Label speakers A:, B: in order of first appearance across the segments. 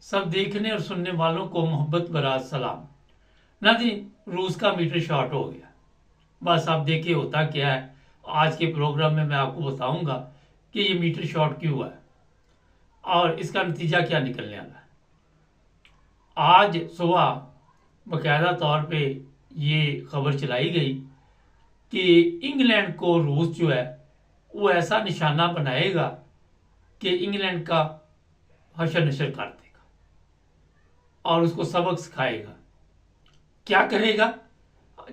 A: सब देखने और सुनने वालों को मोहब्बत भरा सलाम। नाज़रीन, रूस का मीटर शॉर्ट हो गया। बस आप देखिए होता क्या है। आज के प्रोग्राम में मैं आपको बताऊंगा कि ये मीटर शॉर्ट क्यों हुआ है और इसका नतीजा क्या निकलने वाला है। आज सुबह बाकायदा तौर पे ये खबर चलाई गई कि इंग्लैंड को रूस जो है वो ऐसा निशाना बनाएगा कि इंग्लैंड का हशर नशर कर देगा और उसको सबक सिखाएगा। क्या करेगा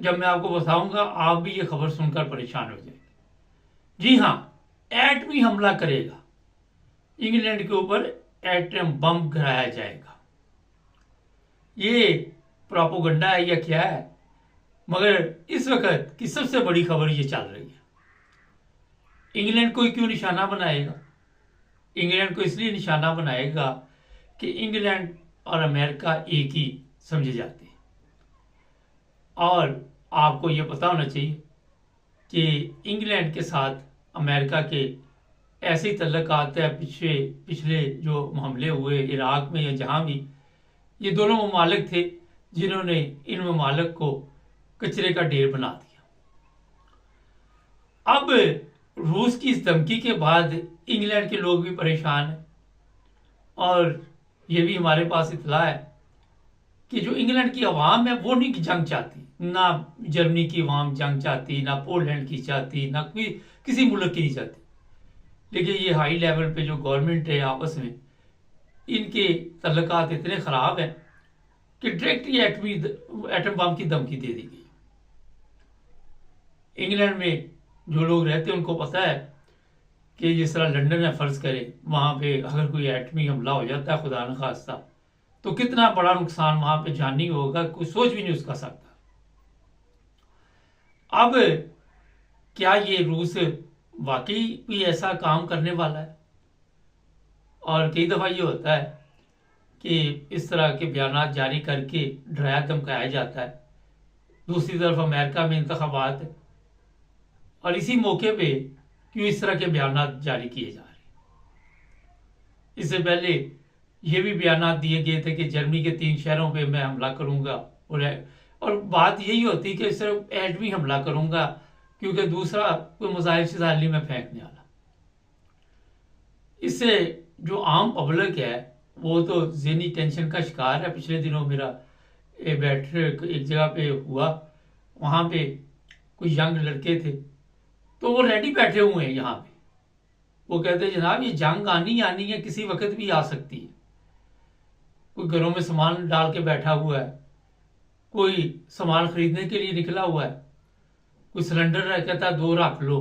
A: जब मैं आपको बताऊंगा, आप भी ये खबर सुनकर परेशान हो जाएंगे। जी हाँ, एटमी हमला करेगा, इंग्लैंड के ऊपर एटम बम गिराया जाएगा। ये प्रोपोगंडा है या क्या है? मगर इस वक्त की सबसे बड़ी खबर ये चल रही है। इंग्लैंड को क्यों निशाना बनाएगा? इंग्लैंड को इसलिए निशाना बनाएगा कि इंग्लैंड और अमेरिका एक ही समझे जाते हैं। और आपको ये पता होना चाहिए कि इंग्लैंड के साथ अमेरिका के ऐसे ही तल्लुकात है। पिछले जो हमले हुए इराक में या जहाँ भी, ये दोनों ममालिक थे जिन्होंने इन ममालिक को कचरे का ढेर बना दिया। अब रूस की इस धमकी के बाद इंग्लैंड के लोग भी परेशान हैं और ये भी हमारे पास इतला है कि जो इंग्लैंड की आवाम है वो नहीं जंग चाहती, ना जर्मनी की आवाम जंग चाहती, ना पोलैंड की चाहती, ना कोई किसी मुल्क की नहीं चाहती। लेकिन ये हाई लेवल पे जो गवर्नमेंट है आपस में इनके तल्लुकात इतने ख़राब हैं कि डायरेक्ट ये एटम बम की धमकी दे दी गई। इंग्लैंड में जो लोग रहते हैं उनको पता है कि जिस तरह लंदन है फ़र्ज़ करें, वहाँ पे अगर कोई एटमी हमला हो जाता है खुदा न खास्ता, तो कितना बड़ा नुकसान वहाँ पे जानी होगा, कोई सोच भी नहीं उसका सकता। अब क्या ये रूस वाकई कोई ऐसा काम करने वाला है? और कई दफ़ा ये होता है कि इस तरह के बयान जारी करके डराया धमकाया जाता है। दूसरी तरफ अमेरिका में इंतखाबात है और इसी मौके पे क्यों इस तरह के बयान जारी किए जा रहे हैं। इससे पहले ये भी बयान दिए गए थे कि जर्मनी के 3 शहरों पे मैं हमला करूंगा और बात यही होती कि सिर्फ एटमी हमला करूंगा क्योंकि दूसरा कोई मिसाइल शिजाइल में फेंकने वाला। इससे जो आम पब्लिक है वो तो ज़हनी टेंशन का शिकार है। पिछले दिनों मेरा बैठक एक जगह पे हुआ, वहाँ पे कुछ यंग लड़के थे तो वो रेडी बैठे हुए हैं यहाँ पे। वो कहते हैं जनाब ये जंग आनी है, किसी वक्त भी आ सकती है। कोई घरों में सामान डाल के बैठा हुआ है, कोई सामान खरीदने के लिए निकला हुआ है, कोई सिलेंडर कहता है 2 रख लो,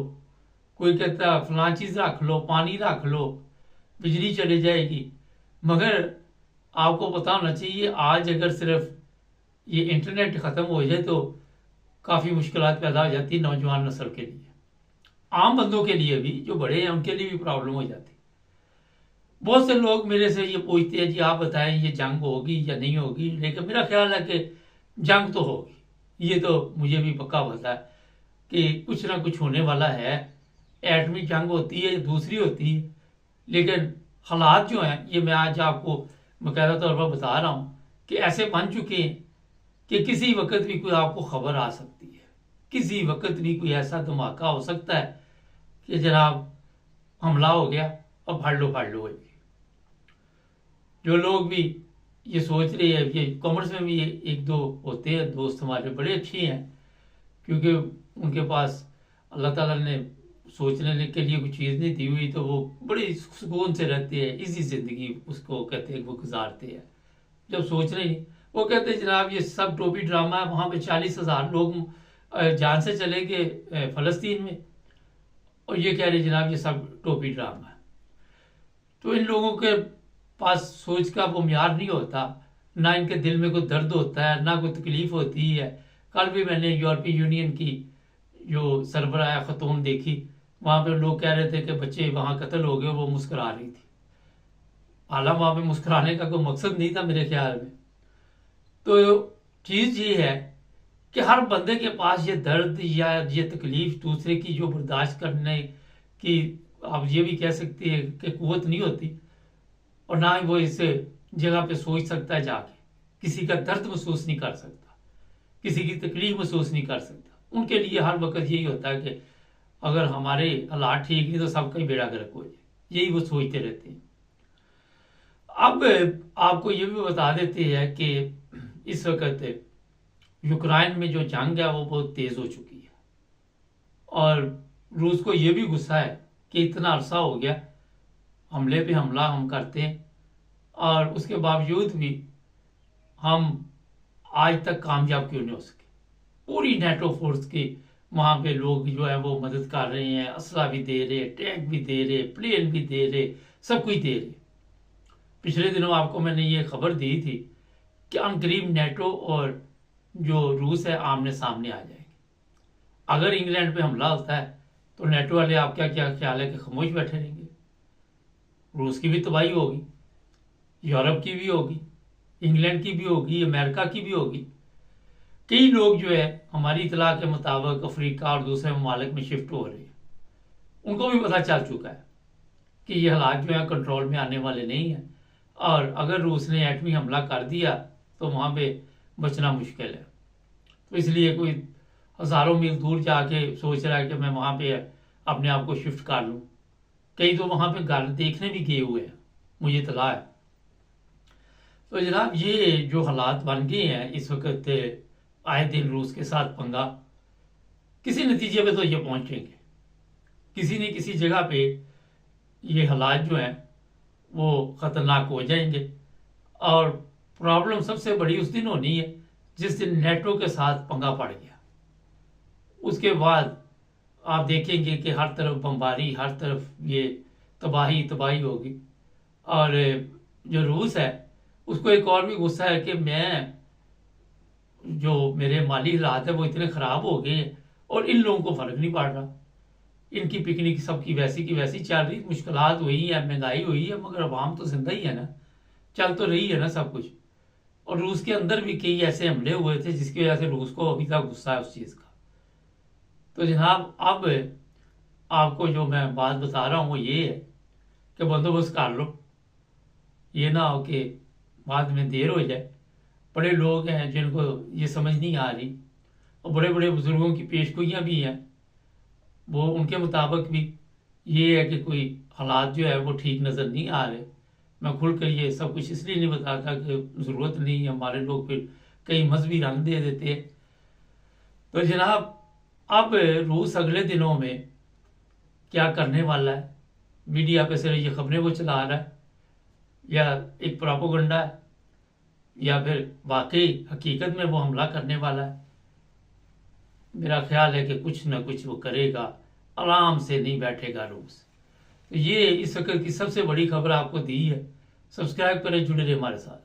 A: कोई कहता है फलां चीज़ रख लो, पानी रख लो, बिजली चली जाएगी। मगर आपको पता होना चाहिए आज अगर सिर्फ ये इंटरनेट ख़त्म हो जाए तो काफ़ी मुश्किलात पैदा हो जाती है नौजवान नस्ल के लिए, आम बंदों के लिए भी, जो बड़े हैं उनके लिए भी प्रॉब्लम हो जाती है। बहुत से लोग मेरे से ये पूछते हैं जी आप बताएं ये जंग होगी या नहीं होगी, लेकिन मेरा ख्याल है कि जंग तो होगी। ये तो मुझे भी पक्का पता है कि कुछ ना कुछ होने वाला है। एटमी जंग होती है, दूसरी होती है, लेकिन हालात जो हैं ये मैं आज आपको बाकायदा तौर पर बता रहा हूँ कि ऐसे बन चुके हैं कि किसी वक्त भी कोई आपको खबर आ सकती है, किसी वक्त भी कोई ऐसा धमाका हो सकता है कि जनाब हमला हो गया और फाड़ लो होगी। जो लोग भी ये सोच रहे हैं, ये कॉमर्स में भी एक दो होते हैं दोस्त हमारे बड़े अच्छे हैं क्योंकि उनके पास अल्लाह ताला ने सोचने के लिए कोई चीज़ नहीं दी हुई, तो वो बड़ी सुकून से रहते हैं, इसी ज़िंदगी उसको कहते हैं वो गुजारते हैं जब सोच रहे नहीं। वो कहते हैं जनाब ये सब टोपी ड्रामा है, वहाँ पे 40,000 लोग जान से चले गए फ़लस्तीन में, और ये कह रहे जनाब ये सब टोपी ड्रामा है। तो इन लोगों के पास सोच का वो म्यार नहीं होता, ना इनके दिल में कोई दर्द होता है, ना कोई तकलीफ होती है। कल भी मैंने यूरोपीय यूनियन की जो सरबराह खतून देखी, वहाँ पे लोग कह रहे थे कि बच्चे वहाँ कत्ल हो गए, वो मुस्कुरा रही थी। हालांकि वहाँ पे मुस्कुराने का कोई मकसद नहीं था मेरे ख्याल में। तो चीज़ ये है कि हर बंदे के पास ये दर्द या ये तकलीफ दूसरे की जो बर्दाश्त करने की, आप ये भी कह सकते हैं कि कुव्वत नहीं होती, और ना ही वो इसे जगह पे सोच सकता है जाके, किसी का दर्द महसूस नहीं कर सकता, किसी की तकलीफ महसूस नहीं कर सकता। उनके लिए हर वक्त यही होता है कि अगर हमारे हालात ठीक नहीं तो सबका ही बेड़ा गर्क हो जाए, यही वो सोचते रहते हैं। अब आपको ये भी बता देते हैं कि इस वक्त यूक्रेन में जो जंग है वो बहुत तेज हो चुकी है, और रूस को ये भी गुस्सा है कि इतना अरसा हो गया हमले पे हमला हम करते हैं, और उसके बावजूद भी हम आज तक कामयाब क्यों नहीं हो सके। पूरी नेटो फोर्स की वहाँ पे लोग जो है वो मदद कर रहे हैं, असला भी दे रहे, टैंक भी दे रहे, प्लेन भी दे रहे, सब कुछ दे रहे। पिछले दिनों आपको मैंने ये खबर दी थी कि अनकरीब नेटो और जो रूस है आमने सामने आ जाएंगे। अगर इंग्लैंड पे हमला होता है तो नेटो वाले आपका क्या ख्याल है कि खामोश बैठे रहेंगे? रूस की भी तबाही होगी, यूरोप की भी होगी, इंग्लैंड की भी होगी, अमेरिका की भी होगी। कई लोग जो है हमारी इतला के मुताबिक अफ्रीका और दूसरे ममालिक में शिफ्ट हो रहे हैं। उनको भी पता चल चुका है कि ये हालात जो है कंट्रोल में आने वाले नहीं हैं, और अगर रूस ने एटमी हमला कर दिया तो वहाँ पे बचना मुश्किल है। तो इसलिए कोई हज़ारों मील दूर जाके सोच रहा है कि मैं वहाँ पे अपने आप को शिफ्ट कर लूँ। कई तो वहाँ पे घर देखने भी गए हुए हैं, मुझे इतला है। तो जनाब ये जो हालात बन गए हैं इस वक्त, आए दिन रूस के साथ पंगा, किसी नतीजे पे तो ये पहुंचेंगे, किसी न किसी जगह पे ये हालात जो हैं वो ख़तरनाक हो जाएंगे। और प्रॉब्लम सबसे बड़ी उस दिन होनी है जिस दिन नेटो के साथ पंगा पड़ गया। उसके बाद आप देखेंगे कि हर तरफ बमबारी, हर तरफ ये तबाही तबाही होगी। और जो रूस है उसको एक और भी गुस्सा है कि मैं जो मेरे माली हालात है वो इतने ख़राब हो गए हैं और इन लोगों को फ़र्क नहीं पड़ रहा। इनकी पिकनिक सबकी वैसी की वैसी चल रही, मुश्किलात हुई है, महंगाई हुई है, मगर अवाम तो जिंदा ही है ना, चल तो रही है ना सब कुछ। और रूस के अंदर भी कई ऐसे हमले हुए थे जिसकी वजह से रूस को अभी तक गुस्सा है उस चीज़ का। तो जनाब अब आपको जो मैं बात बता रहा हूँ वो ये है कि बंदोबस्त कर लो, ये ना हो कि बाद में देर हो जाए। बड़े लोग हैं जिनको ये समझ नहीं आ रही, और बड़े बड़े बुजुर्गों की पेशगोइयाँ भी हैं, वो उनके मुताबिक भी ये है कि कोई हालात जो है वो ठीक नज़र नहीं आ रहे। मैं खुल कर ये सब कुछ इसलिए नहीं बताता कि ज़रूरत नहीं है, हमारे लोग फिर कई मजहबी रंग दे देते हैं। तो जनाब अब रूस अगले दिनों में क्या करने वाला है, मीडिया पे सिर्फ ये खबरें वो चला रहा है, या एक प्रोपेगेंडा है, या फिर वाकई हकीकत में वो हमला करने वाला है। मेरा ख्याल है कि कुछ ना कुछ वो करेगा, आराम से नहीं बैठेगा रूस। तो ये इस वक्त की सबसे बड़ी खबर आपको दी है। सब्सक्राइब करें, जुड़े रहे हमारे साथ।